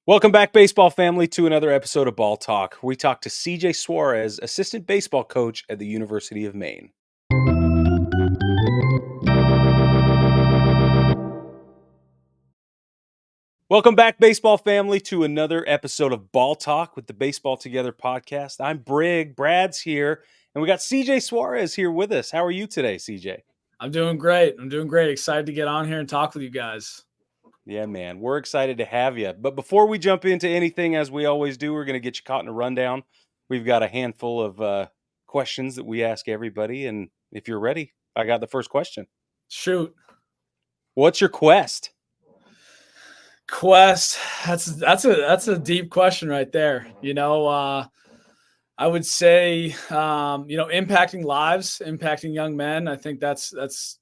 Welcome back, baseball family, to another episode of Ball Talk. We talk to Cejay Suarez, assistant baseball coach at the University of Maine. Welcome back, baseball family, to another episode of Ball Talk with the Baseball Together podcast. I'm Brig, Brad's here, and we got Cejay Suarez here with us. How are you today, Cejay? I'm doing great. Excited to get on here and talk with you guys. Yeah, man, we're excited to have you. But before we jump into anything, as we always do, we're going to get you caught in a rundown. We've got a handful of questions that we ask everybody, and if you're ready, I got the first question. Shoot. What's your quest? That's a deep question right there. I would say impacting lives, impacting young men. I think that's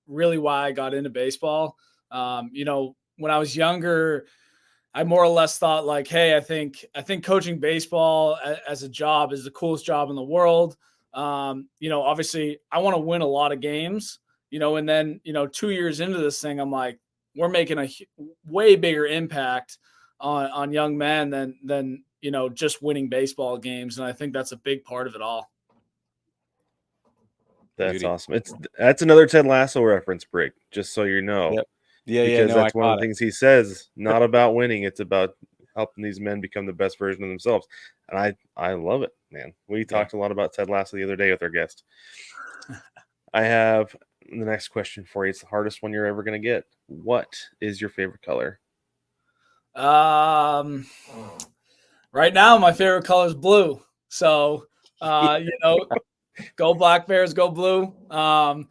really why I got into baseball. When I was younger, I more or less thought like, hey, I think coaching baseball as a job is the coolest job in the world. Obviously I want to win a lot of games, and then, 2 years into this thing, I'm like, we're making a way bigger impact on young men than just winning baseball games. And I think that's a big part of it all. That's Beauty. Awesome. That's another Ted Lasso reference, Brig, just so you know. Yep. Because that's one of the things he says, not about winning. It's about helping these men become the best version of themselves. And I love it, man. We talked a lot about Ted Lasso the other day with our guest. I have the next question for you. It's the hardest one you're ever going to get. What is your favorite color? Right now, my favorite color is blue. So, go Black Bears, go blue. I'll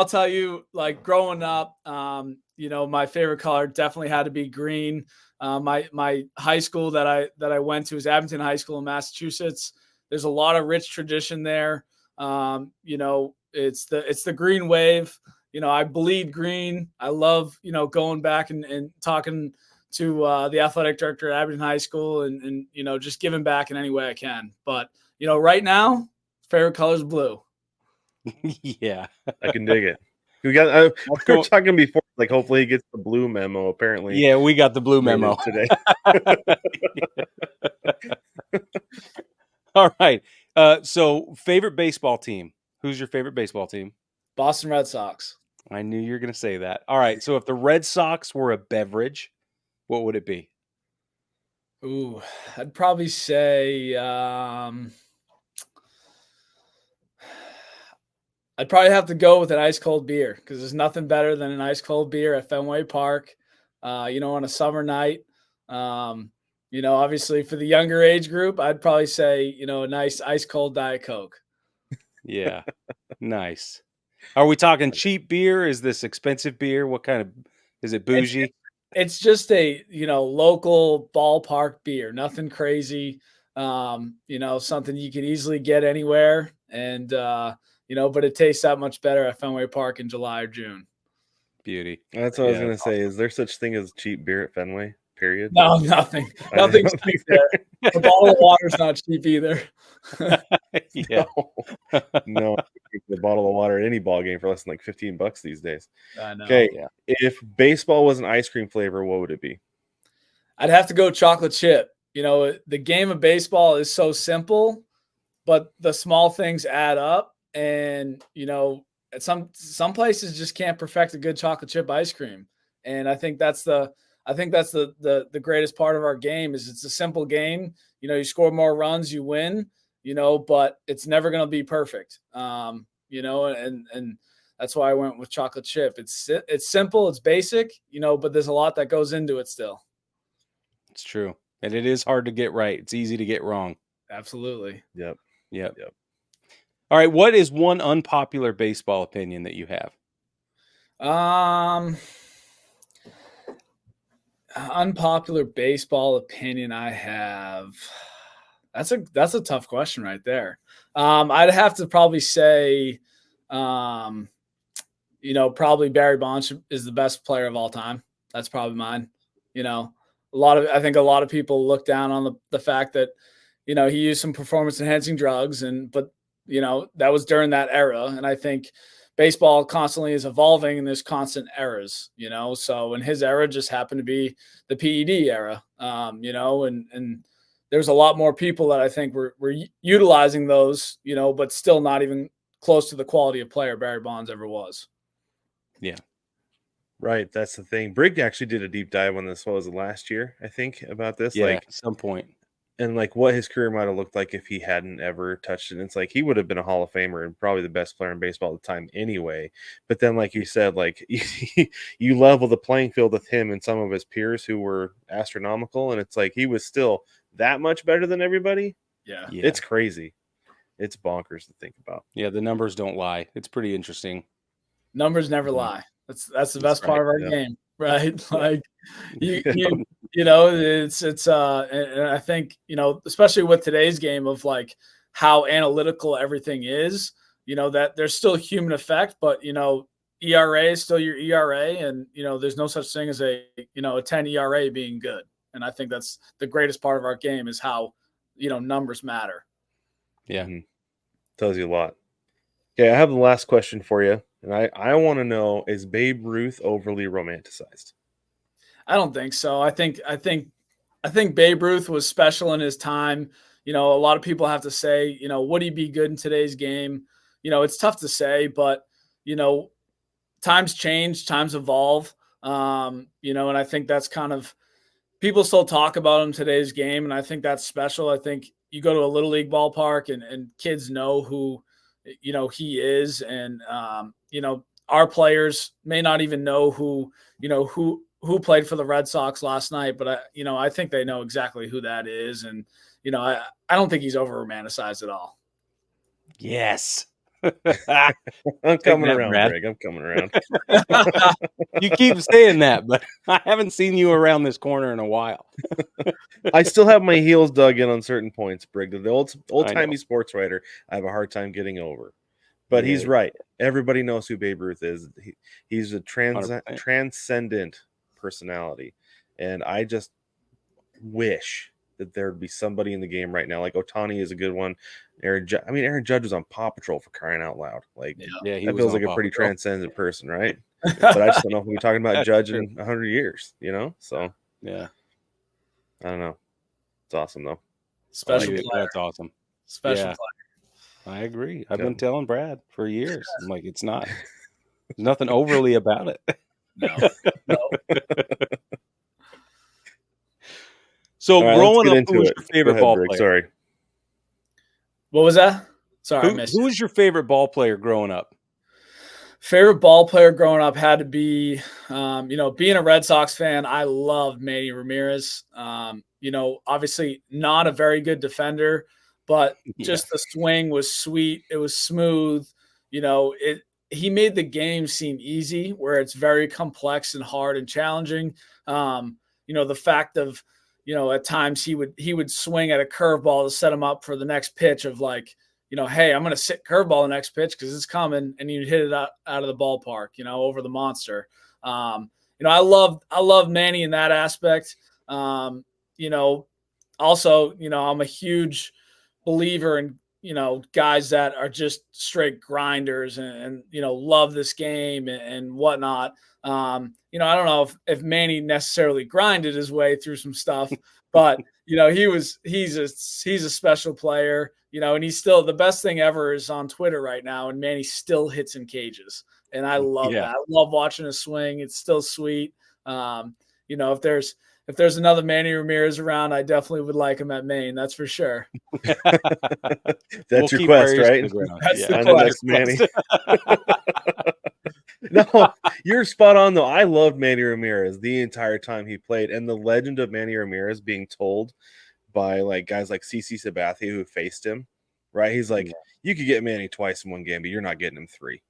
tell you, like growing up, my favorite color definitely had to be green. My high school that I went to is Abington High School in Massachusetts. There's a lot of rich tradition there. It's the green wave. I bleed green. I love, going back and talking to the athletic director at Abington High School and just giving back in any way I can. But, right now, favorite color is blue. Yeah. I can dig it. We were talking before, like hopefully he gets the blue memo, apparently. Yeah, we got the blue memo today. All right. So favorite baseball team. Who's your favorite baseball team? Boston Red Sox. I knew you were going to say that. All right. So if the Red Sox were a beverage, what would it be? Ooh, I'd probably say I'd probably have to go with an ice cold beer because there's nothing better than an ice cold beer at Fenway Park, on a summer night. Obviously for the younger age group, I'd probably say, a nice ice cold Diet Coke. Yeah. Nice. Are we talking cheap beer? Is this expensive beer? What kind of, is it bougie? It's just a, local ballpark beer, nothing crazy. Something you can easily get anywhere. And, but it tastes that much better at Fenway Park in July or June. Beauty. That's what I was going to say. Is there such thing as cheap beer at Fenway? Period. No, nothing. Nothing's cheap there. The bottle of water's not cheap either. Yeah. No, the bottle of water at any ball game for less than like $15 these days. I know. Okay. Yeah. If baseball was an ice cream flavor, what would it be? I'd have to go chocolate chip. The game of baseball is so simple, but the small things add up. And, at some places just can't perfect a good chocolate chip ice cream. And I think that's the greatest part of our game is it's a simple game. You score more runs, you win, but it's never going to be perfect. And that's why I went with chocolate chip. It's simple, it's basic, but there's a lot that goes into it still. It's true. And it is hard to get right. It's easy to get wrong. Absolutely. Yep. All right. What is one unpopular baseball opinion that you have? Unpopular baseball opinion I have. That's a tough question right there. I'd have to probably say, probably Barry Bonds is the best player of all time. That's probably mine. I think a lot of people look down on the fact that, he used some performance enhancing drugs but that was during that era. And I think baseball constantly is evolving and there's constant eras, you know. So in his era just happened to be the PED era, you know, and there's a lot more people that I think were utilizing those, you know, but still not even close to the quality of player Barry Bonds ever was. Yeah. Right. That's the thing. Brig actually did a deep dive on this. What was it, last year, I think, about this? Yeah, Like, at some point. and like what his career might have looked like if he hadn't ever touched it. And it's like he would have been a Hall of Famer and probably the best player in baseball at the time anyway. But then, like you said, like you level the playing field with him and some of his peers who were astronomical, and it's like he was still that much better than everybody. Yeah. It's crazy. It's bonkers to think about. Yeah, the numbers don't lie. It's pretty interesting. Numbers never lie. That's the best part of our game, right? Like you know, it's and I think, you know, especially with today's game of like how analytical everything is, you know, that there's still human effect, but you know, ERA is still your ERA, and you know, there's no such thing as a, you know, a 10 ERA being good. And I think that's the greatest part of our game is how, you know, numbers matter. Yeah. Mm-hmm. Tells you a lot. Okay, I have the last question for you. And I want to know, is Babe Ruth overly romanticized? I don't think so. I think Babe Ruth was special in his time. You know, a lot of people have to say, you know, would he be good in today's game? You know, it's tough to say, but you know, times change, times evolve. You know, and I think that's kind of people still talk about him today's game, and I think that's special. I think you go to a little league ballpark and kids know who, you know, he is, and you know, our players may not even know who, you know, who played for the Red Sox last night, but you know, I think they know exactly who that is, and you know, I don't think he's over romanticized at all. Yes. I'm coming that, around, Brad. Greg. I'm coming around. You keep saying that, but I haven't seen you around this corner in a while. I still have my heels dug in on certain points, Brig. The old-timey sports writer, I have a hard time getting over. But he's right. Everybody knows who Babe Ruth is. He's a 100%. transcendent personality. And I just wish that there would be somebody in the game right now. Like Ohtani is a good one. Aaron Judge was on Paw Patrol, for crying out loud. Like, yeah, he that was feels on like a Paw pretty Patrol. transcendent person, right? But I just don't know if we'll be talking about That's Judge true. in 100 years, you know? So, yeah, I don't know. It's awesome, though. Special player. That's awesome. Special Yeah. player. I agree. I've been telling Brad for years. I'm like, it's not. There's nothing overly about it. No. So All right, growing up, into who was it. your favorite Go ahead, ball Brig. player? Sorry. What was that? Sorry, I missed Who it. was your favorite ball player growing up? Favorite ball player growing up had to be, you know, being a Red Sox fan, I loved Manny Ramirez. You know, obviously not a very good defender, but just the swing was sweet. It was smooth. You know, he made the game seem easy where it's very complex and hard and challenging. You know, the fact of, you know, at times he would swing at a curveball to set him up for the next pitch of like, you know, hey, I'm going to sit curveball the next pitch because it's coming, and you'd hit it out of the ballpark, you know, over the monster. You know, I love Manny in that aspect. You know, also, you know, I'm a huge believer in, you know, guys that are just straight grinders and you know, love this game and whatnot. You know, I don't know if Manny necessarily grinded his way through some stuff, but you know, he's a special player, you know, and he's still the best thing ever is on Twitter right now. And Manny still hits in cages. And I love that. I love watching a swing. It's still sweet. You know, if there's another Manny Ramirez around, I definitely would like him at Maine. That's for sure. That's your quest, right? That's Find the next Manny. No, you're spot on, though. I loved Manny Ramirez the entire time he played. And the legend of Manny Ramirez being told by like guys like CC Sabathia who faced him, right? He's like, you could get Manny twice in one game, but you're not getting him three.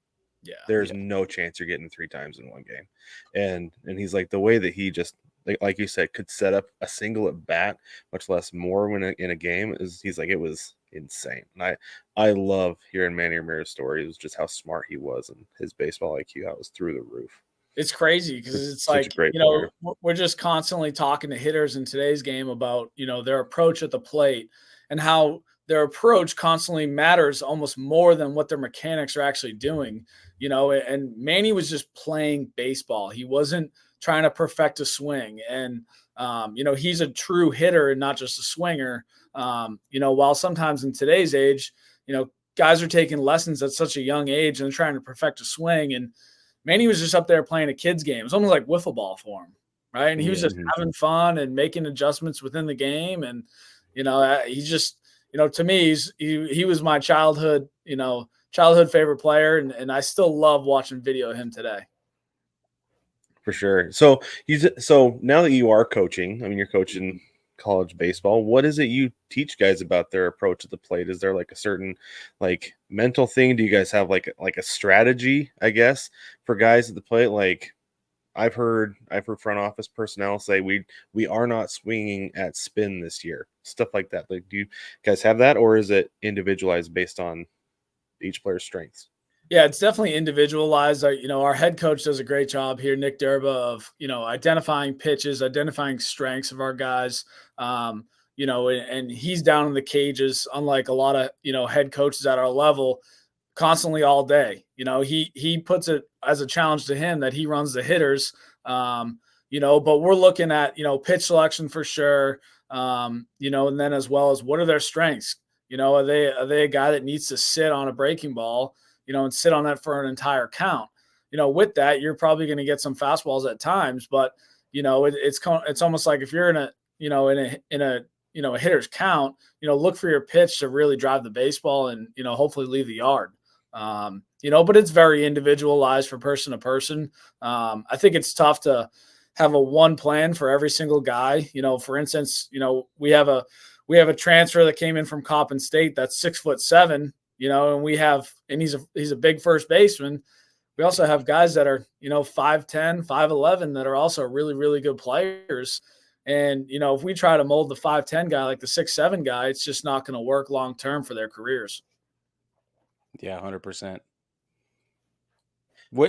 Yeah. There's no chance you're getting him 3 times in one game. And he's like, the way that he just, like you said, could set up a single at bat, much less more when in a game, he's like, it was insane. And I love hearing Manny Ramirez's story. It was just how smart he was and his baseball IQ, how it was through the roof. It's crazy because it's Such like, a great you know, player. we're just constantly talking to hitters in today's game about, you know, their approach at the plate and how their approach constantly matters almost more than what their mechanics are actually doing. and Manny was just playing baseball. He wasn't trying to perfect a swing. And, he's a true hitter and not just a swinger. While sometimes in today's age, guys are taking lessons at such a young age and trying to perfect a swing. And Manny was just up there playing a kid's game. It's almost like wiffle ball for him, right? And he was just having fun and making adjustments within the game. And, he's just, to me, he was my childhood favorite player. And I still love watching video of him today. For sure. So now that you are coaching, I mean, you're coaching college baseball. What is it you teach guys about their approach at the plate? Is there like a certain like mental thing? Do you guys have like a strategy, I guess, for guys at the plate? Like I've heard front office personnel say we are not swinging at spin this year, stuff like that. Like, do you guys have that, or is it individualized based on each player's strengths? Yeah, it's definitely individualized. Our head coach does a great job here, Nick Durba, of, identifying pitches, identifying strengths of our guys. And he's down in the cages, unlike a lot of, head coaches at our level, constantly all day. He puts it as a challenge to him that he runs the hitters, but we're looking at, pitch selection for sure. And then as well as what are their strengths? Are they a guy that needs to sit on a breaking ball, and sit on that for an entire count? With that, you're probably going to get some fastballs at times, but it's almost like if you're in a hitter's count, look for your pitch to really drive the baseball and, hopefully leave the yard. But it's very individualized for person to person. I think it's tough to have a one plan for every single guy. For instance, we have a transfer that came in from Coppin State that's 6'7", and he's a big first baseman. We also have guys that are, 5'10", 5'11", that are also really, really good players. And, if we try to mold the 5'10" guy like the 6'7" guy, it's just not going to work long-term for their careers. Yeah, 100%. Go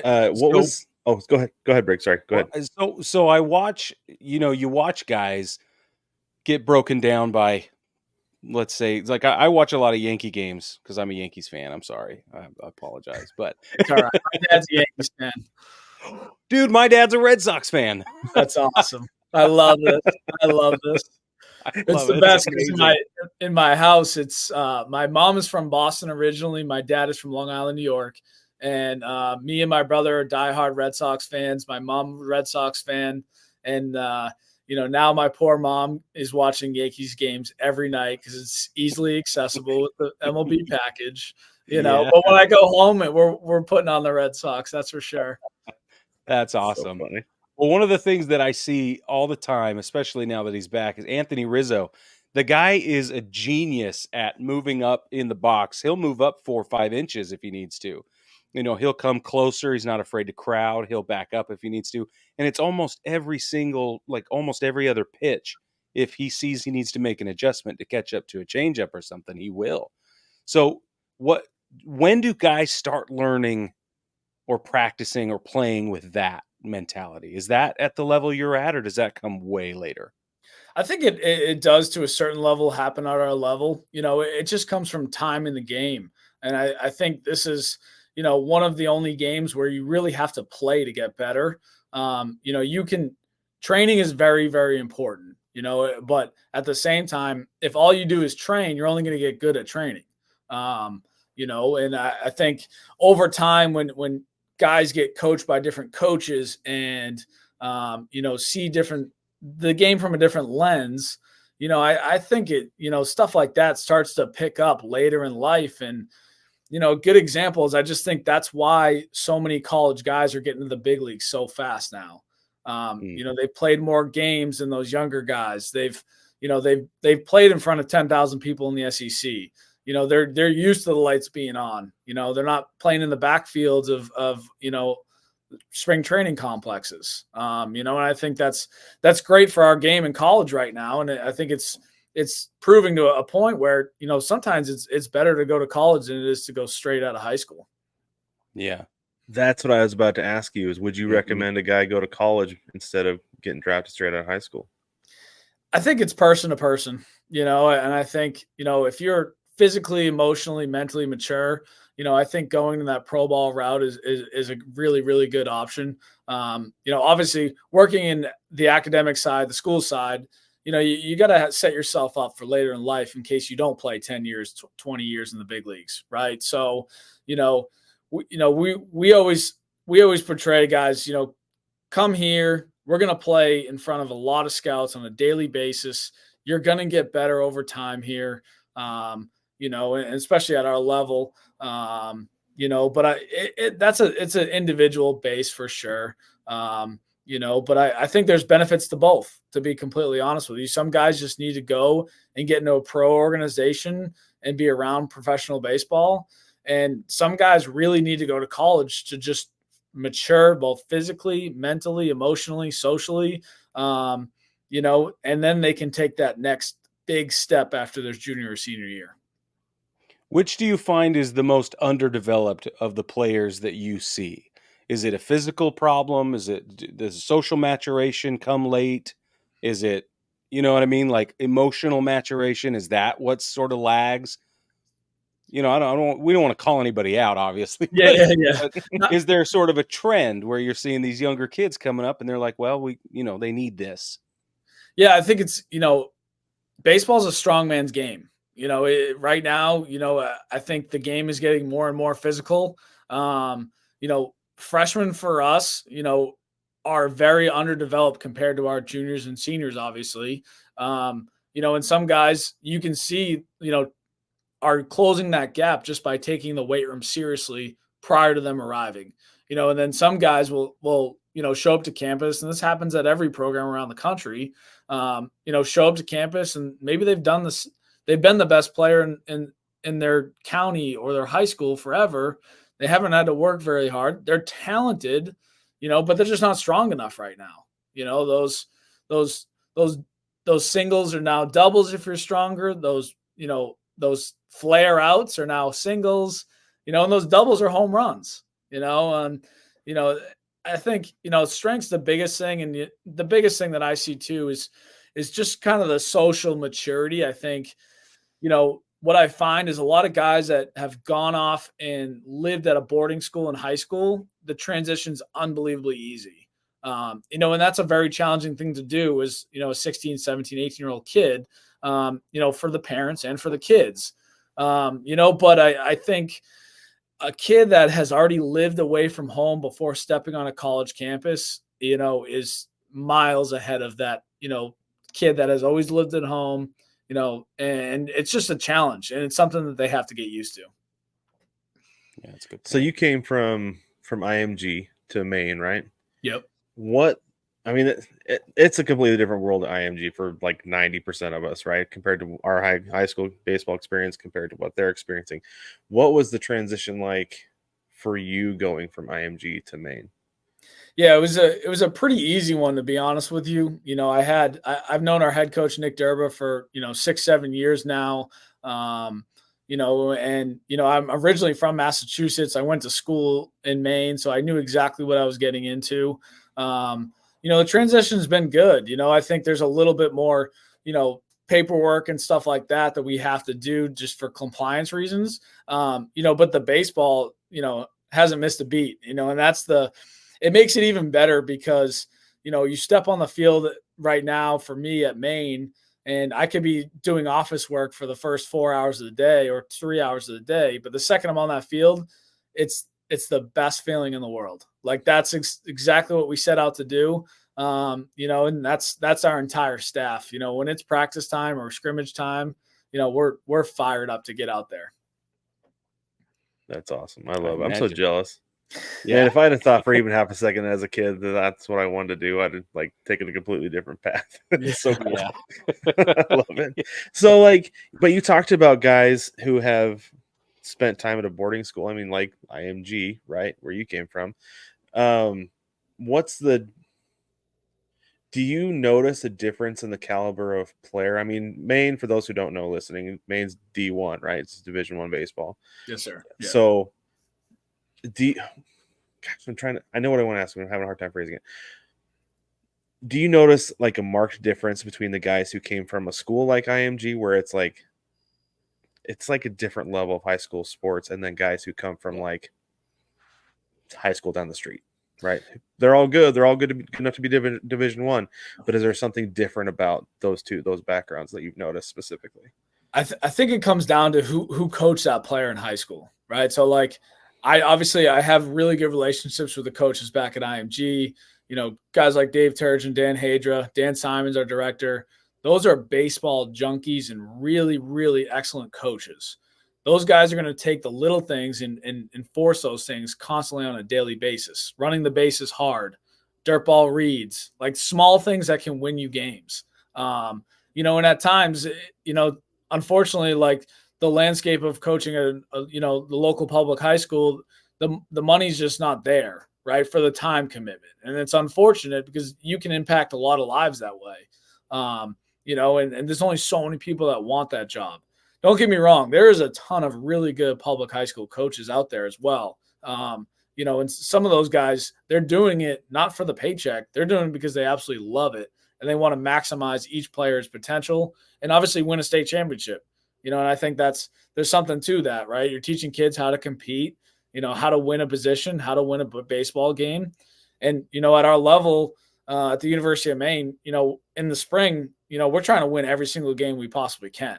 ahead, Brig. Sorry, go ahead. So I watch, you watch guys get broken down by, let's say, like I watch a lot of Yankee games because I'm a Yankees fan. I'm sorry. I apologize, but it's all right. My dad's a Yankees fan. Dude, my dad's a Red Sox fan. That's awesome. I love this. It's the best because in my house, it's my mom is from Boston originally. My dad is from Long Island, New York. And me and my brother are diehard Red Sox fans. My mom, Red Sox fan. And, now my poor mom is watching Yankees games every night because it's easily accessible with the MLB package, But when I go home, we're putting on the Red Sox. That's for sure. That's awesome. So funny. Well, one of the things that I see all the time, especially now that he's back, is Anthony Rizzo. The guy is a genius at moving up in the box. He'll move up 4 or 5 inches if he needs to. He'll come closer. He's not afraid to crowd. He'll back up if he needs to. And it's almost almost every other pitch. If he sees he needs to make an adjustment to catch up to a changeup or something, he will. So when do guys start learning or practicing or playing with that mentality? Is that at the level you're at, or does that come way later? I think it does to a certain level happen at our level. It just comes from time in the game. And I think this is, one of the only games where you really have to play to get better. Training is very, very important, but at the same time, if all you do is train, you're only going to get good at training. And I think over time when guys get coached by different coaches and, see the game from a different lens, I think stuff like that starts to pick up later in life. And, a good example is I just think that's why so many college guys are getting to the big leagues so fast now. They've played more games than those younger guys. They've played in front of 10,000 people in the SEC. They're used to the lights being on. They're not playing in the backfields of spring training complexes. And I think that's great for our game in college right now. And I think it's proving to a point where, sometimes it's better to go to college than it is to go straight out of high school. Yeah. That's what I was about to ask you is, would you recommend a guy go to college instead of getting drafted straight out of high school? I think it's person to person, and I think, if you're physically, emotionally, mentally mature, I think going to that pro ball route is a really, really good option. Obviously working in the academic side, the school side, you got to set yourself up for later in life in case you don't play 10 years, 20 years in the big leagues. Right. So, we always portray guys, come here, we're going to play in front of a lot of scouts on a daily basis. You're going to get better over time here. And especially at our level, but it's an individual base for sure. But I think there's benefits to both, to be completely honest with you. Some guys just need to go and get into a pro organization and be around professional baseball. And some guys really need to go to college to just mature both physically, mentally, emotionally, socially, and then they can take that next big step after their junior or senior year. Which do you find is the most underdeveloped of the players that you see? Is it a physical problem? Does social maturation come late? Is it, you know what I mean? Like emotional maturation? Is that what sort of lags? We don't want to call anybody out, obviously. Yeah. But is there sort of a trend where you're seeing these younger kids coming up and they're like, well, they need this? Yeah, I think it's, baseball's a strong man's game. Right now, I think the game is getting more and more physical. Freshmen for us, are very underdeveloped compared to our juniors and seniors, obviously. And some guys you can see, are closing that gap just by taking the weight room seriously prior to them arriving. And then some guys will show up to campus, and this happens at every program around the country. Show up to campus and maybe they've done this. They've been the best player in their county or their high school forever. They haven't had to work very hard. They're talented, but they're just not strong enough right now. Those singles are now doubles if you're stronger. Those flare outs are now singles, and those doubles are home runs, I think, strength's the biggest thing. And the biggest thing that I see too is just kind of the social maturity. I think, what I find is a lot of guys that have gone off and lived at a boarding school in high school, the transition's unbelievably easy. And that's a very challenging thing to do as, a 16, 17, 18-year-old kid, for the parents and for the kids. But I think a kid that has already lived away from home before stepping on a college campus, is miles ahead of that, kid that has always lived at home, and it's just a challenge, and it's something that they have to get used to. Yeah, that's good. So you came from IMG to Maine, right? Yep. It's a completely different world at IMG for like 90% of us, right? Compared to our high school baseball experience, compared to what they're experiencing. What was the transition like for you going from IMG to Maine? Yeah, it was a pretty easy one, to be honest with you. I've known our head coach Nick Durba for 6-7 years now. I'm originally from Massachusetts. I went to school in Maine, so I knew exactly what I was getting into. The transition's been good. I think there's a little bit more, paperwork and stuff like that we have to do just for compliance reasons. But the baseball, hasn't missed a beat, and it makes it even better because, you step on the field right now for me at Maine, and I could be doing office work for the first 4 hours of the day or 3 hours of the day. But the second I'm on that field, it's the best feeling in the world. Like that's exactly what we set out to do. And that's our entire staff. When it's practice time or scrimmage time, we're fired up to get out there. That's awesome. I love it. I'm so jealous. Yeah. And if I'd have thought for even half a second as a kid that that's what I wanted to do, I'd have like taken a completely different path. It's so cool. Yeah. I love it. So but you talked about guys who have spent time at a boarding school. I mean, like IMG, right? Where you came from. Do you notice a difference in the caliber of player? I mean, Maine, for those who don't know listening, Maine's D1, right? It's Division I baseball. Yes, sir. Yeah. So I know what I want to ask, but I'm having a hard time phrasing it. Do you notice like a marked difference between the guys who came from a school like IMG, where it's like it's like a different level of high school sports, and then guys who come from like high school down the street, right? They're all good. They're all good enough to be Division One, but is there something different about those backgrounds that you've noticed specifically? I think it comes down to who coached that player in high school, right? So like, I have really good relationships with the coaches back at IMG. You know, guys like Dave Turgeon, Dan Hadra, Dan Simons, our director. Those are baseball junkies and really, really excellent coaches. Those guys are going to take the little things and enforce those things constantly on a daily basis. Running the bases hard, dirt ball reads, like small things that can win you games. You know, and at times, you know, unfortunately, like the landscape of coaching at you know, the local public high school, the money's just not there, right, for the time commitment, and it's unfortunate because you can impact a lot of lives that way. You know, and there's only so many people that want that job. Don't get me wrong, there is a ton of really good public high school coaches out there as well. You know, and some of those guys, they're doing it not for the paycheck, they're doing it because they absolutely love it and they want to maximize each player's potential and obviously win a state championship. You know, and I think there's something to that, right? You're teaching kids how to compete, you know, how to win a position, how to win a baseball game. And, you know, at our level at the University of Maine, you know, in the spring, you know, we're trying to win every single game we possibly can.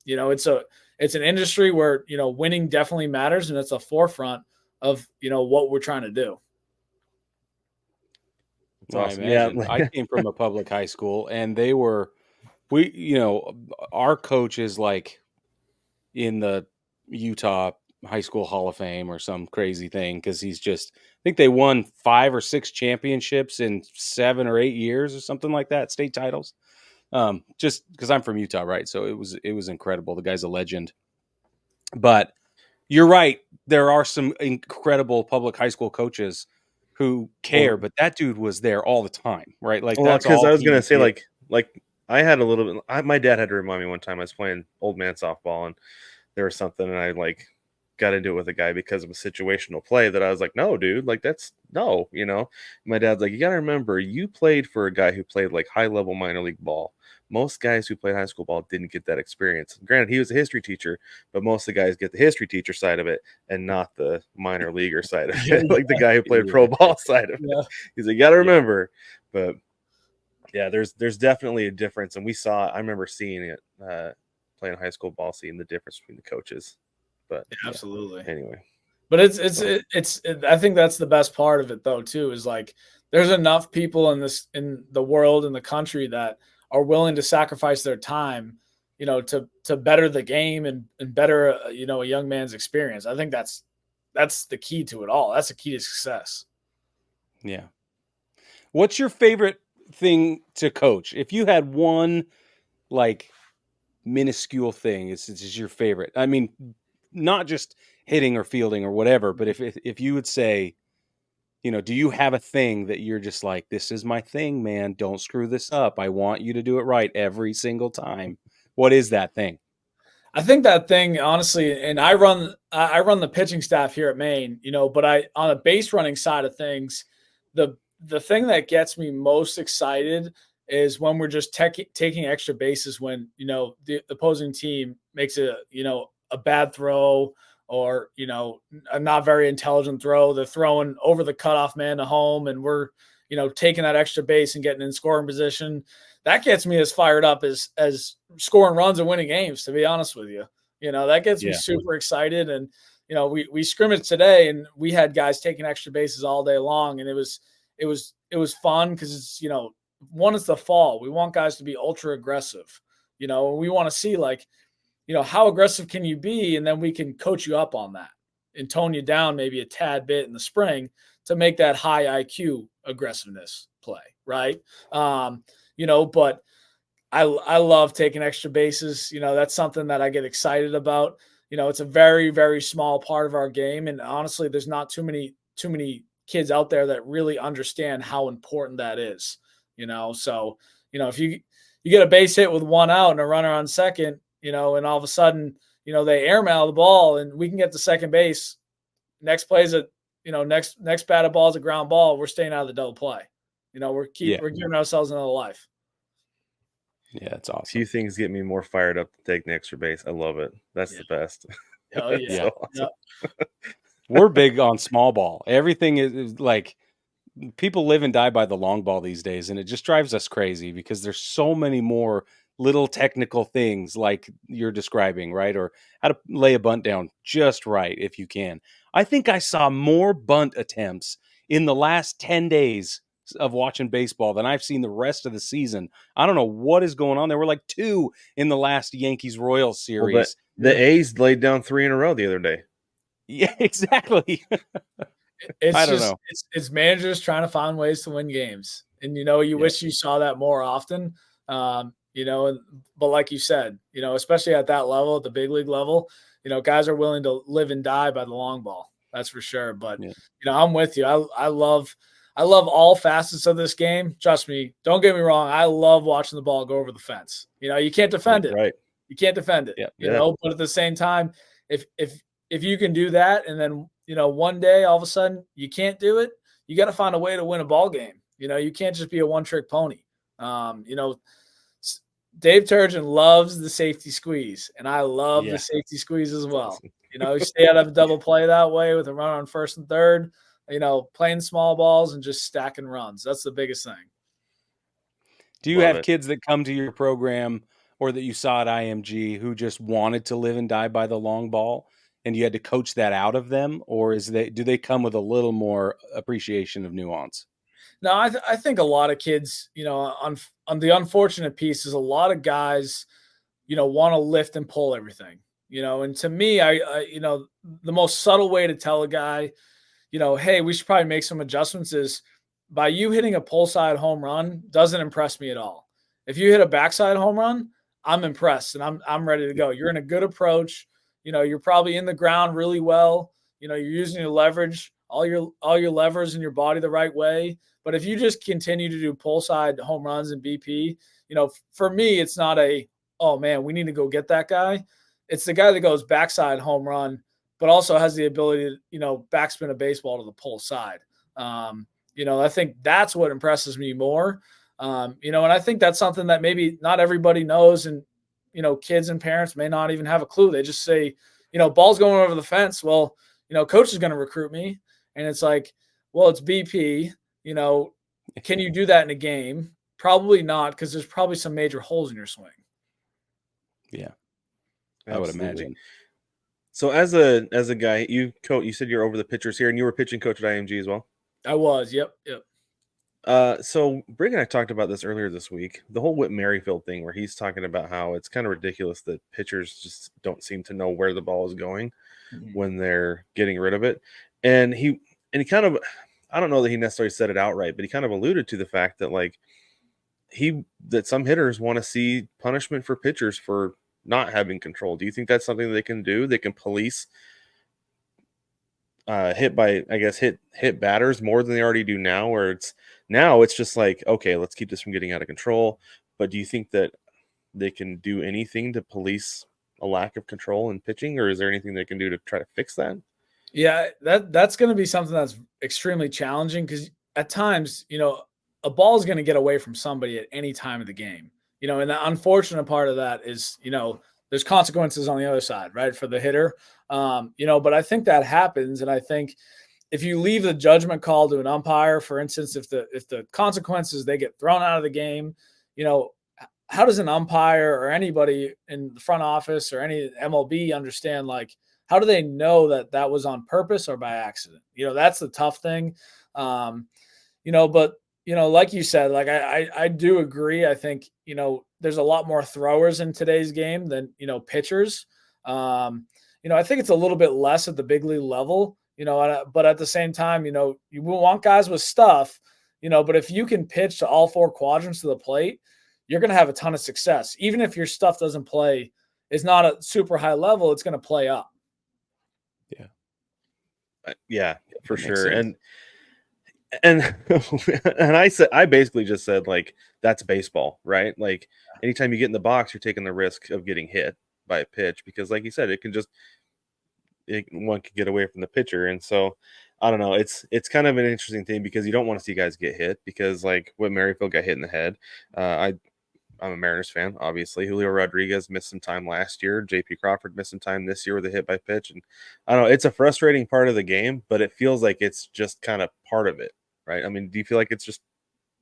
You know, it's an industry where, you know, winning definitely matters, and it's a forefront of, you know, what we're trying to do. It's awesome. I imagine. Yeah. I came from a public high school, and you know, our coach is like in the Utah High School Hall of Fame or some crazy thing, because I think they won 5 or 6 championships in 7 or 8 years or something like that, state titles. Just because I'm from Utah, right? So it was incredible. The guy's a legend. But you're right. There are some incredible public high school coaches who care, but that dude was there all the time, right? Like, well, that's because all I was gonna say, did. like I had a little bit. My dad had to remind me one time I was playing old man softball, and there was something, and I like got into it with a guy because of a situational play that I was like, no, dude, like that's no, you know. My dad's like, you got to remember, you played for a guy who played like high level minor league ball. Most guys who played high school ball didn't get that experience. Granted, he was a history teacher, but most of the guys get the history teacher side of it and not the minor leaguer side of it, like the guy who played pro ball side of it. He's like, you got to remember. But yeah, there's definitely a difference, and I remember seeing it playing high school ball, seeing the difference between the coaches. But yeah, absolutely. Anyway, but it's I think that's the best part of it though too, is like there's enough people in the world, in the country, that are willing to sacrifice their time, you know, to better the game and better, you know, a young man's experience. I think that's the key to it all. That's the key to success. Yeah. What's your favorite thing to coach? If you had one like minuscule thing, is your favorite. I mean, not just hitting or fielding or whatever, but if you would say, you know, do you have a thing that you're just like, this is my thing, man, don't screw this up, I want you to do it right every single time? What is that thing? I think that thing, honestly, and I run the pitching staff here at Maine, you know, but on the base running side of things, the thing that gets me most excited is when we're just taking extra bases when, you know, the opposing team makes a bad throw, or, you know, a not very intelligent throw. They're throwing over the cutoff man to home, and we're, you know, taking that extra base and getting in scoring position. That gets me as fired up as scoring runs and winning games, to be honest with you. You know, that gets me super excited. And, you know, we scrimmaged today, and we had guys taking extra bases all day long, and it was fun because it's, you know, one, it's the fall. We want guys to be ultra aggressive. You know, we want to see, like, you know, how aggressive can you be? And then we can coach you up on that and tone you down maybe a tad bit in the spring to make that high IQ aggressiveness play, right? You know, but I love taking extra bases. You know, that's something that I get excited about. You know, it's a very, very small part of our game. And honestly, there's not too many kids out there that really understand how important that is, you know? So, you know, if you get a base hit with one out and a runner on second, you know, and all of a sudden, you know, they airmail the ball and we can get to second base. Next play is next batted ball is a ground ball. We're staying out of the double play. You know, we're giving ourselves another life. Yeah, it's awesome. Few things get me more fired up to take the extra base. I love it. That's Yeah. the best. Oh That's yeah. so awesome. We're big on small ball. Everything is like people live and die by the long ball these days, and it just drives us crazy because there's so many more little technical things like you're describing, right? Or how to lay a bunt down just right if you can. I think I saw more bunt attempts in the last 10 days of watching baseball than I've seen the rest of the season. I don't know what is going on. There were like 2 in the last Yankees Royals Well, series. the A's laid down 3 in a row the other day. Yeah, exactly. It's I don't just know. it's managers trying to find ways to win games, and you Yep. wish you saw that more often. But like you said, especially at that level, at the big league level, guys are willing to live and die by the long ball. That's for sure. But Yeah. I'm with you. I love all facets of this game. Trust me. Don't get me wrong. I love watching the ball go over the fence. You can't defend it. Right. You can't defend it. Yep. But at the same time, if you can do that, and then one day all of a sudden you can't do it, you got to find a way to win a ball game. You can't just be a one-trick pony. Dave Turgeon loves the safety squeeze, and I love the safety squeeze as well. Awesome. You stay out of a double play that way with a run on first and third, playing small balls and just stacking runs. That's the biggest thing. Do you have kids that come to your program or that you saw at IMG who just wanted to live and die by the long ball and you had to coach that out of them? Or do they come with a little more appreciation of nuance? No, I think a lot of kids, on the unfortunate piece is a lot of guys, want to lift and pull everything, and to me, I the most subtle way to tell a guy, hey, we should probably make some adjustments is by you hitting a pull side home run doesn't impress me at all. If you hit a backside home run, I'm impressed and I'm ready to go. You're in a good approach. You're probably in the ground really well. You're using your leverage, all your levers in your body the right way. But if you just continue to do pull side home runs and BP, for me, it's not oh man, we need to go get that guy. It's the guy that goes backside home run, but also has the ability to, backspin a baseball to the pull side. I think that's what impresses me more. And I think that's something that maybe not everybody knows. And, kids and parents may not even have a clue. They just say, ball's going over the fence. Well, coach is going to recruit me. And it's like, well, it's BP. Can you do that in a game? Probably not, because there's probably some major holes in your swing. Yeah, Absolutely. I would imagine. So as a guy, you said you're over the pitchers here, and you were pitching coach at IMG as well. I was. Yep. So Brig and I talked about this earlier this week, the whole Whit Merrifield thing, where he's talking about how it's kind of ridiculous that pitchers just don't seem to know where the ball is going when they're getting rid of it. And he kind of, I don't know that he necessarily said it outright, but he kind of alluded to the fact that that some hitters want to see punishment for pitchers for not having control. Do you think that's something that they can do? They can police hit batters more than they already do now, where it's just like, okay, let's keep this from getting out of control. But do you think that they can do anything to police a lack of control in pitching, or is there anything they can do to try to fix that? Yeah, that's going to be something that's extremely challenging, because at times, a ball is going to get away from somebody at any time of the game. And the unfortunate part of that is, there's consequences on the other side, right, for the hitter. But I think that happens, and I think if you leave the judgment call to an umpire, for instance, if the consequences, they get thrown out of the game, how does an umpire or anybody in the front office or any MLB understand, how do they know that was on purpose or by accident? That's the tough thing. But like you said, I do agree. I think, there's a lot more throwers in today's game than, pitchers. I think it's a little bit less at the big league level, but at the same time, you want guys with stuff, but if you can pitch to all 4 quadrants of the plate, you're going to have a ton of success. Even if your stuff doesn't play, is not a super high level, it's going to play up. Yeah, for sure. And I basically just said, that's baseball, right? Anytime you get in the box, you're taking the risk of getting hit by a pitch, because like you said, one could get away from the pitcher. And so I don't know, it's kind of an interesting thing, because you don't want to see guys get hit, because when Merrifield got hit in the head, I'm a Mariners fan, obviously. Julio Rodriguez missed some time last year. J.P. Crawford missed some time this year with a hit by pitch. And I don't know, it's a frustrating part of the game, but it feels like it's just kind of part of it, right? I mean, do you feel like it's just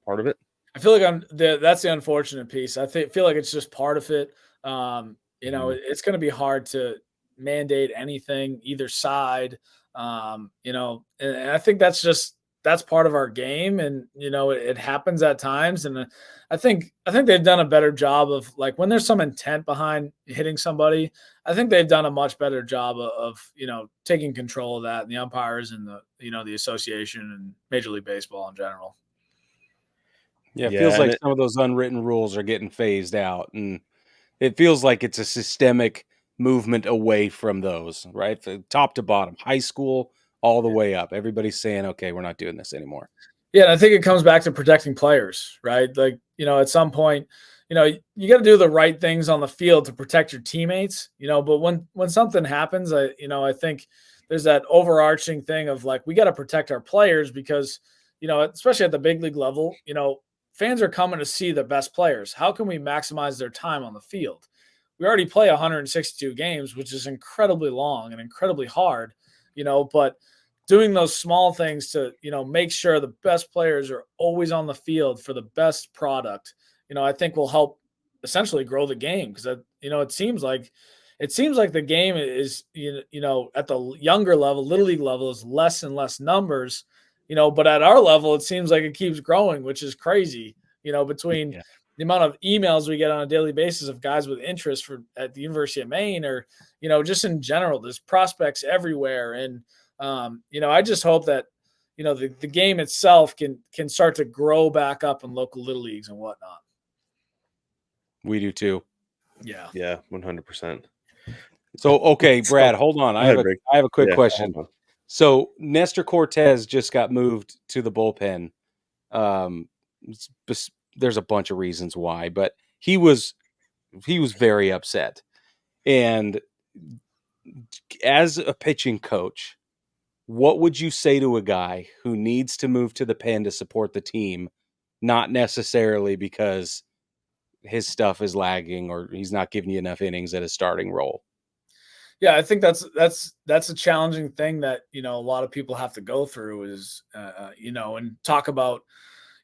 part of it? I feel like that's the unfortunate piece. Feel like it's just part of it. It's going to be hard to mandate anything either side. And I think that's part of our game, and it happens at times. And I think they've done a better job of, like, when there's some intent behind hitting somebody. I think they've done a much better job of taking control of that, and the umpires and the association and Major League Baseball in general. Yeah, it feels like some of those unwritten rules are getting phased out, and it feels like it's a systemic movement away from those, right? From top to bottom, high school all the way up. Everybody's saying, okay, we're not doing this anymore. Yeah, and I think it comes back to protecting players, right? Like, at some point, you got to do the right things on the field to protect your teammates, but when something happens, I think there's that overarching thing of, like, we got to protect our players because, especially at the big league level, fans are coming to see the best players. How can we maximize their time on the field? We already play 162 games, which is incredibly long and incredibly hard, but doing those small things to, make sure the best players are always on the field for the best product, I think will help essentially grow the game. Cause it seems like the game is, at the younger level, little league level, is less and less numbers, but at our level, it seems like it keeps growing, which is crazy, between the amount of emails we get on a daily basis of guys with interest at the University of Maine, or, just in general, there's prospects everywhere. And, I just hope that, the game itself can start to grow back up in local little leagues and whatnot. We do too. Yeah. Yeah, 100%. So, okay, Brad, hold on. I have a quick question. So Nestor Cortez just got moved to the bullpen. There's a bunch of reasons why, but he was very upset. And as a pitching coach, what would you say to a guy who needs to move to the pen to support the team, not necessarily because his stuff is lagging or he's not giving you enough innings at a starting role? Yeah, I think that's a challenging thing that, a lot of people have to go through is, and talk about,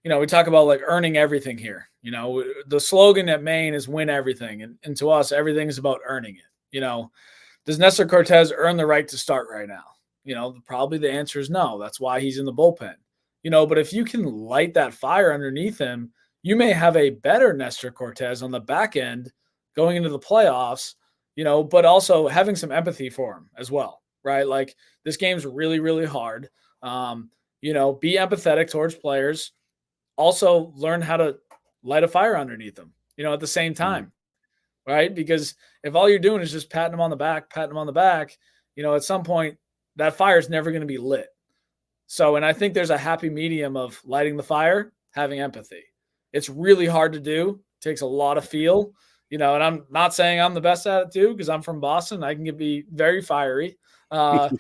we talk about, like, earning everything here. The slogan at Maine is win everything. And to us, everything is about earning it. Does Nestor Cortez earn the right to start right now? Probably the answer is no. That's why he's in the bullpen. But if you can light that fire underneath him, you may have a better Nestor Cortez on the back end going into the playoffs, but also having some empathy for him as well, right? Like, this game's really, really hard. Be empathetic towards players. Also learn how to light a fire underneath them, at the same time, right? Because if all you're doing is just patting them on the back, at some point that fire is never going to be lit. So, and I think there's a happy medium of lighting the fire, having empathy. It's really hard to do. It takes a lot of feel, and I'm not saying I'm the best at it too, because I'm from Boston. I can be very fiery, but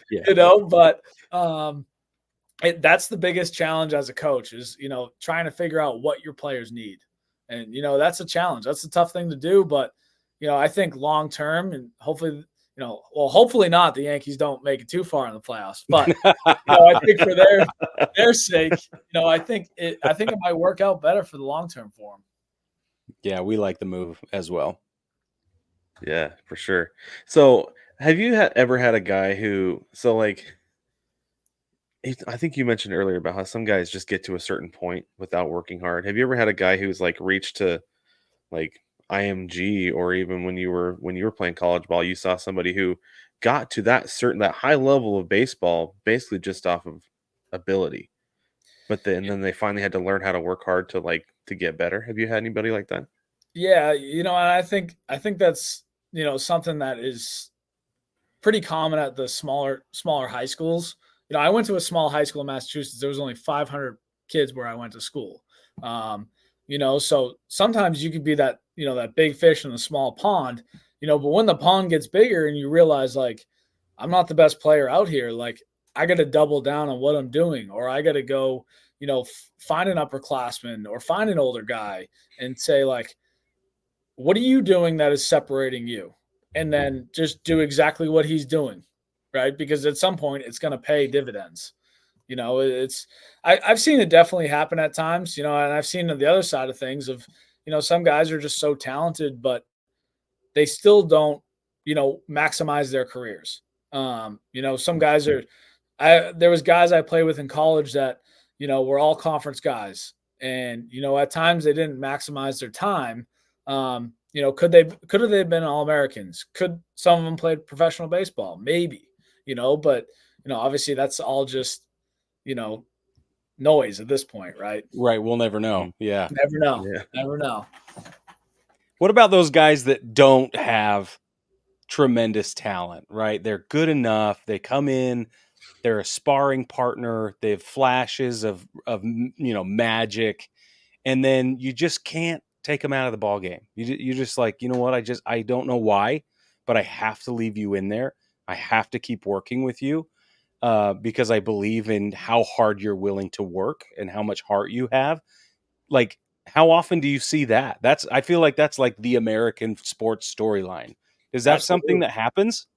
that's the biggest challenge as a coach is, trying to figure out what your players need. And, that's a challenge. That's a tough thing to do. But, I think long-term, and hopefully, hopefully not, the Yankees don't make it too far in the playoffs, but I think for their sake, I think it might work out better for the long-term for them. Yeah, we like the move as well. Yeah, for sure. So have you ever had a guy who, I think you mentioned earlier about how some guys just get to a certain point without working hard. Have you ever had a guy who's, like, reached to, like, IMG, or even when you were playing college ball, you saw somebody who got to that high level of baseball basically just off of ability, but then they finally had to learn how to work hard to get better? Have you had anybody like that? Yeah, and I think that's something that is pretty common at the smaller high schools. I went to a small high school in Massachusetts. There was only 500 kids where I went to school. So sometimes you could be that, that big fish in a small pond, but when the pond gets bigger and you realize, like, I'm not the best player out here, like, I got to double down on what I'm doing, or I got to go, find an upperclassman or find an older guy and say, like, what are you doing that is separating you? And then just do exactly what he's doing, right? Because at some point it's going to pay dividends. I've seen it definitely happen at times, and I've seen the other side of things of, some guys are just so talented, but they still don't, maximize their careers. Some guys are, there was guys I played with in college that, were all conference guys. And, at times they didn't maximize their time. Could have they been All-Americans? Could some of them played professional baseball? Maybe, but, obviously that's all just, noise at this point, right? Right. We'll never know. Yeah. Never know. Yeah. Never know. What about those guys that don't have tremendous talent, right? They're good enough. They come in, they're a sparring partner. They have flashes of magic, and then you just can't take them out of the ball game. You're just like, you know what? I don't know why, but I have to leave you in there. I have to keep working with you because I believe in how hard you're willing to work and how much heart you have. Like, how often do you see that? I feel like that's like the American sports storyline. Is that something Absolutely. that happens?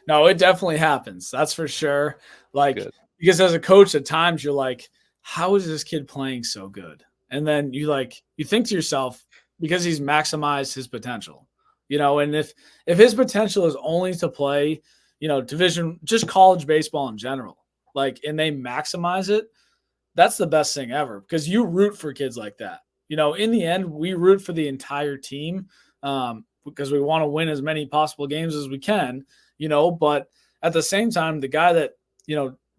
No, it definitely happens. That's for sure. Like, Good. because as a coach, at times you're like, how is this kid playing so good? And then you think to yourself, because he's maximized his potential, and if his potential is only to play, division, just college baseball in general, and they maximize it, that's the best thing ever, because you root for kids like that. In the end, we root for the entire team because we want to win as many possible games as we can, but at the same time, the guy that,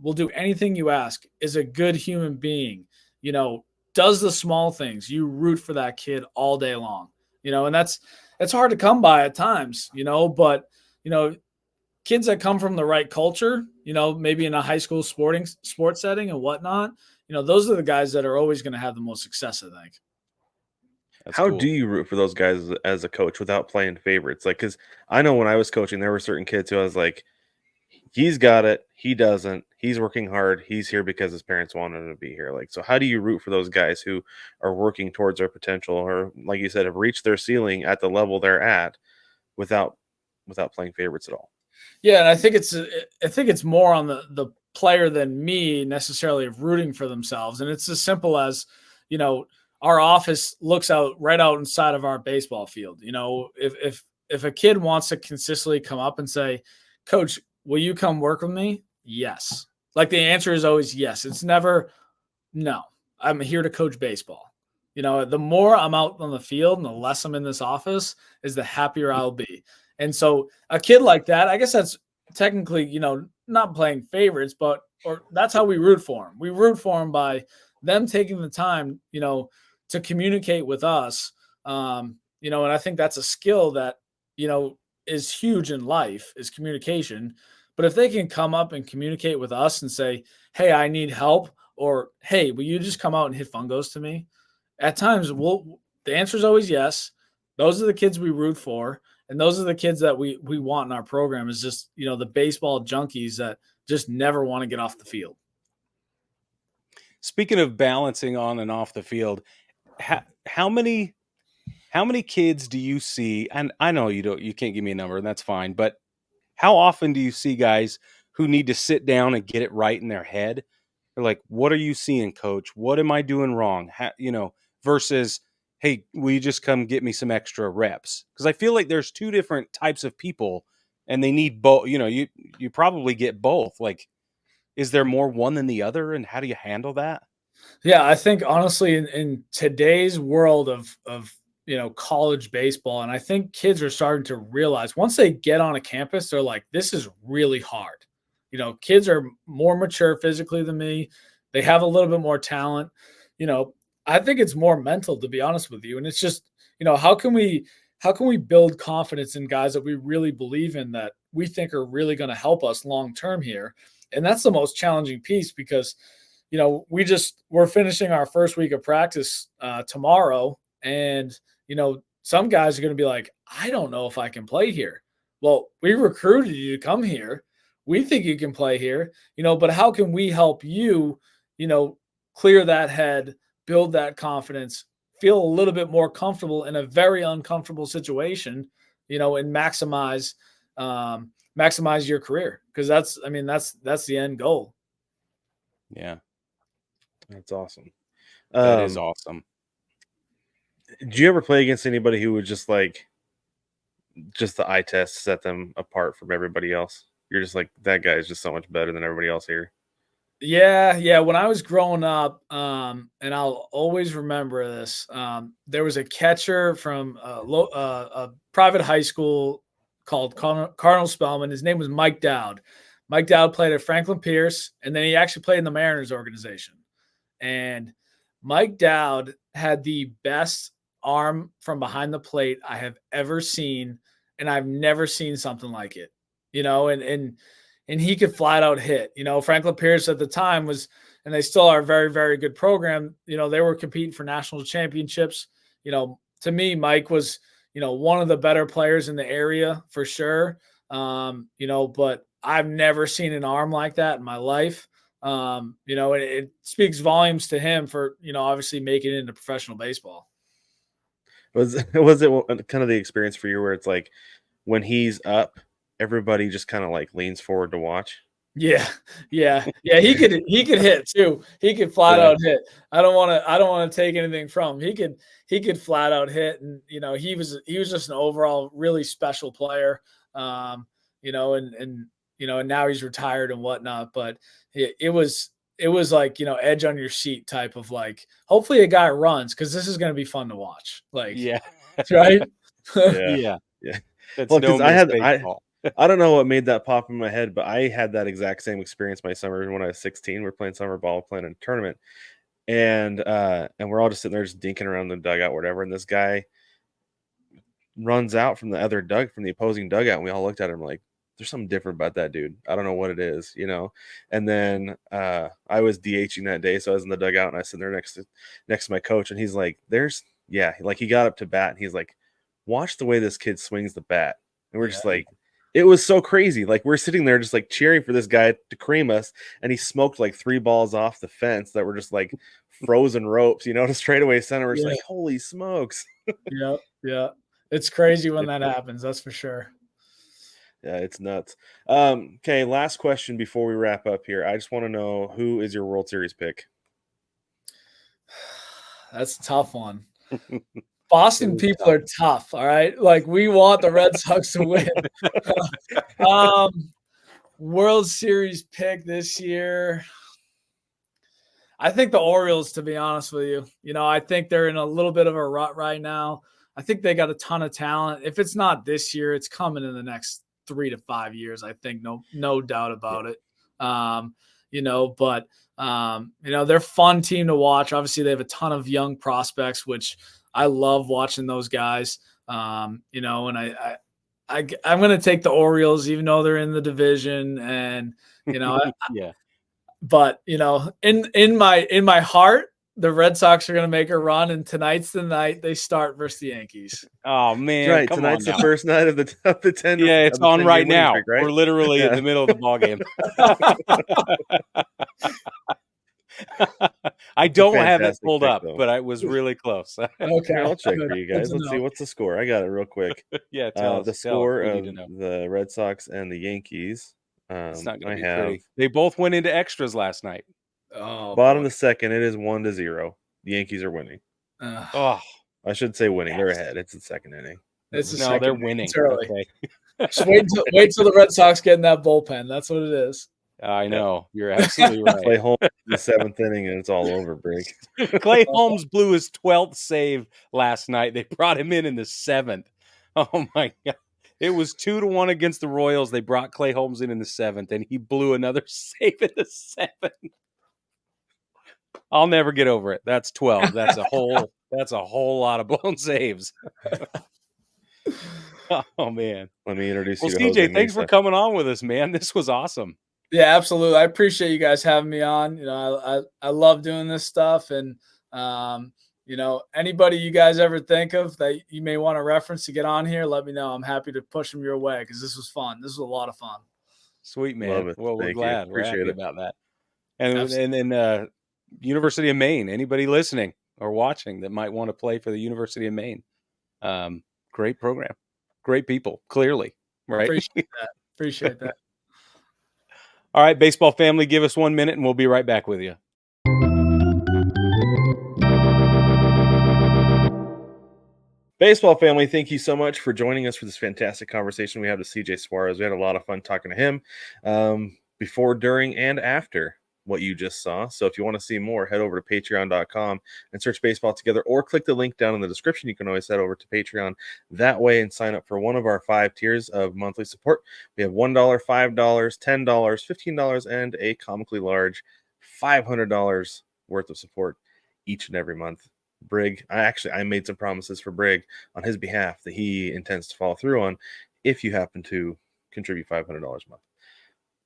will do anything you ask, is a good human being, does the small things. You root for that kid all day long, and it's hard to come by at times, but, kids that come from the right culture, maybe in a high school sports setting and whatnot, those are the guys that are always going to have the most success, I think. That's How cool. do you root for those guys as a coach without playing favorites? Like, because I know when I was coaching, there were certain kids who I was like, he's got it, he doesn't, he's working hard, he's here because his parents wanted him to be here. Like, so how do you root for those guys who are working towards their potential, or like you said, have reached their ceiling at the level they're at without playing favorites at all? Yeah, and I think it's more on the player than me necessarily of rooting for themselves. And it's as simple as, our office looks right out inside of our baseball field. If a kid wants to consistently come up and say, "Coach, will you come work with me?" Yes. Like, the answer is always yes. It's never no. I'm here to coach baseball. The more I'm out on the field and the less I'm in this office is the happier I'll be. And so a kid like that, I guess that's technically, not playing favorites, or that's how we root for him. We root for him by them taking the time, to communicate with us. And I think that's a skill that, is huge in life, is communication. But if they can come up and communicate with us and say, "Hey, I need help," or, "Hey, will you just come out and hit fungos to me?" At times, the answer is always yes. Those are the kids we root for. And those are the kids that we want in our program, is just, the baseball junkies that just never want to get off the field. Speaking of balancing on and off the field, how many kids do you see? And I know you can't give me a number, and that's fine. But how often do you see guys who need to sit down and get it right in their head? They're like, "What are you seeing, coach? What am I doing wrong?" Versus, "Hey, will you just come get me some extra reps?" Because I feel like there's two different types of people, and they need both. You probably get both. Like, is there more one than the other, and how do you handle that? Yeah, I think honestly, in today's world of college baseball, and I think kids are starting to realize once they get on a campus, they're like, "This is really hard." Kids are more mature physically than me. They have a little bit more talent. I think it's more mental, to be honest with you. And it's just, how can we build confidence in guys that we really believe in, that we think are really going to help us long term here? And that's the most challenging piece, because we're finishing our first week of practice tomorrow, and some guys are going to be like, "I don't know if I can play here." Well, we recruited you to come here. We think you can play here, but how can we help you, clear that head, build that confidence, feel a little bit more comfortable in a very uncomfortable situation, and maximize your career. Cause that's the end goal. Yeah. That's awesome. That is awesome. Did you ever play against anybody who would just the eye test set them apart from everybody else? You're just like, that guy is just so much better than everybody else here. Yeah. When I was growing up, and I'll always remember this, there was a catcher from a private high school called Cardinal Spellman. His name was Mike Dowd. Mike Dowd played at Franklin Pierce, and then he actually played in the Mariners organization. And Mike Dowd had the best arm from behind the plate I have ever seen, and I've never seen something like it. And he could flat out hit. Franklin Pierce at the time was, and they still are, a very, very good program. They were competing for national championships. To me, Mike was, one of the better players in the area for sure. But I've never seen an arm like that in my life. It speaks volumes to him for, obviously making it into professional baseball. Was it kind of the experience for you where it's like when he's up, everybody just kind of like leans forward to watch? Yeah. He could hit too. He could flat out hit. I don't want to take anything from him. He could flat out hit, and he was just an overall really special player. And now he's retired and whatnot, but it was like, edge on your seat type of like, hopefully a guy runs, because this is going to be fun to watch. Like, yeah, right. Yeah. That's well, because baseball. I don't know what made that pop in my head, but I had that exact same experience my summer when I was 16. We're playing summer ball, playing in a tournament, and we're all just sitting there just dinking around the dugout, whatever. And this guy runs out from the opposing dugout, and we all looked at him like, there's something different about that dude. I don't know what it is, And then I was DHing that day, so I was in the dugout, and I was sitting there next to my coach, and he's like, he got up to bat, and he's like, watch the way this kid swings the bat. And we're just like, it was so crazy. Like, we're sitting there just like cheering for this guy to cream us, and he smoked like 3 balls off the fence that were just like frozen ropes, to straightaway center. We're just like, holy smokes. Yeah. It's crazy when that happens. That's for sure. Yeah, it's nuts. Okay, last question before we wrap up here. I just want to know, who is your World Series pick? That's a tough one. Boston people are tough, all right? Like, we want the Red Sox to win. World Series pick this year, I think the Orioles, to be honest with you. I think they're in a little bit of a rut right now. I think they got a ton of talent. If it's not this year, it's coming in the next 3 to 5 years. I think no doubt about it. They're a fun team to watch. Obviously, they have a ton of young prospects, which I love watching those guys. And I'm going to take the Orioles, even though they're in the division, and But in my heart, the Red Sox are going to make a run, and tonight's the night they start versus the Yankees. Oh man, right. Tonight's the first night of the 10. Yeah, it's on right now. Streak, right? We're literally in the middle of the ball game. I don't have it pulled up, but I was really close. Okay, I'll check for you guys. Let's see, what's the score. I got it real quick. Yeah, the score of the Red Sox and the Yankees. It's not going to be pretty. They both went into extras last night. Oh, bottom of the second, it is 1-0. The Yankees are winning. I should say winning. They're ahead. It's the second inning. They're winning. It's early. Okay. Just wait till the Red Sox get in that bullpen. That's what it is. I know. You're absolutely right. Clay Holmes in the 7th inning, and it's all over, Brig. Clay Holmes blew his 12th save last night. They brought him in the 7th. Oh, my God. It was 2-1 against the Royals. They brought Clay Holmes in the 7th, and he blew another save in the 7th. I'll never get over it. That's 12. That's a whole lot of blown saves. Oh, man. Let me introduce you to Cejay, thanks for coming on with us, man. This was awesome. Yeah, absolutely. I appreciate you guys having me on. I love doing this stuff, and anybody you guys ever think of that you may want to reference to get on here, let me know. I'm happy to push them your way, because this was fun. This was a lot of fun. Sweet, man. Well, we're glad. We're happy about that. And then University of Maine, anybody listening, or watching that might want to play for the University of Maine. Great program, great people, clearly, right? Appreciate that. All right, baseball family, give us 1 minute and we'll be right back with you. Baseball family, thank you so much for joining us for this fantastic conversation we had with Cejay Suarez. We had a lot of fun talking to him before, during, and after what you just saw. So if you want to see more, head over to patreon.com and search Baseball Together, or click the link down in the description. You can always head over to Patreon that way and sign up for one of our 5 tiers of monthly support. We have $1, $5, $10, $15, and a comically large $500 worth of support each and every month. Brig, I made some promises for Brig on his behalf that he intends to follow through on if you happen to contribute $500 a month.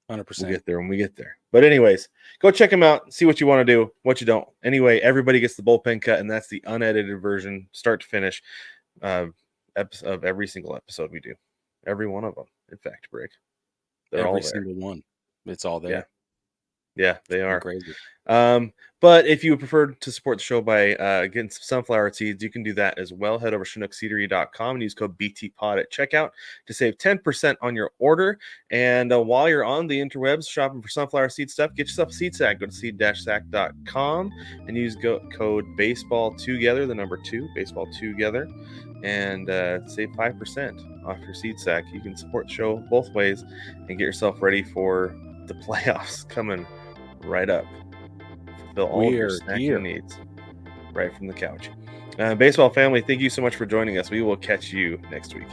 100%. We'll get there when we get there. But anyways, go check him out, see what you want to do, what you don't. Anyway, everybody gets the bullpen cut, and that's the unedited version, start to finish, of every single episode we do. Every one of them, in fact, Brig. They're all Every there. single one. It's all there. Yeah, they are. Crazy. But if you prefer to support the show by getting some sunflower seeds, you can do that as well. Head over to ChinookSeedery.com and use code BTPOD at checkout to save 10% on your order. And while you're on the interwebs shopping for sunflower seed stuff, get yourself a seed sack. Go to seed-sack.com and use code BASEBALLTOGETHER, the number 2, baseball together, and save 5% off your seed sack. You can support the show both ways and get yourself ready for the playoffs coming right up. Fulfill all of your snacking needs right from the couch. Baseball family, thank you so much for joining us. We will catch you next week.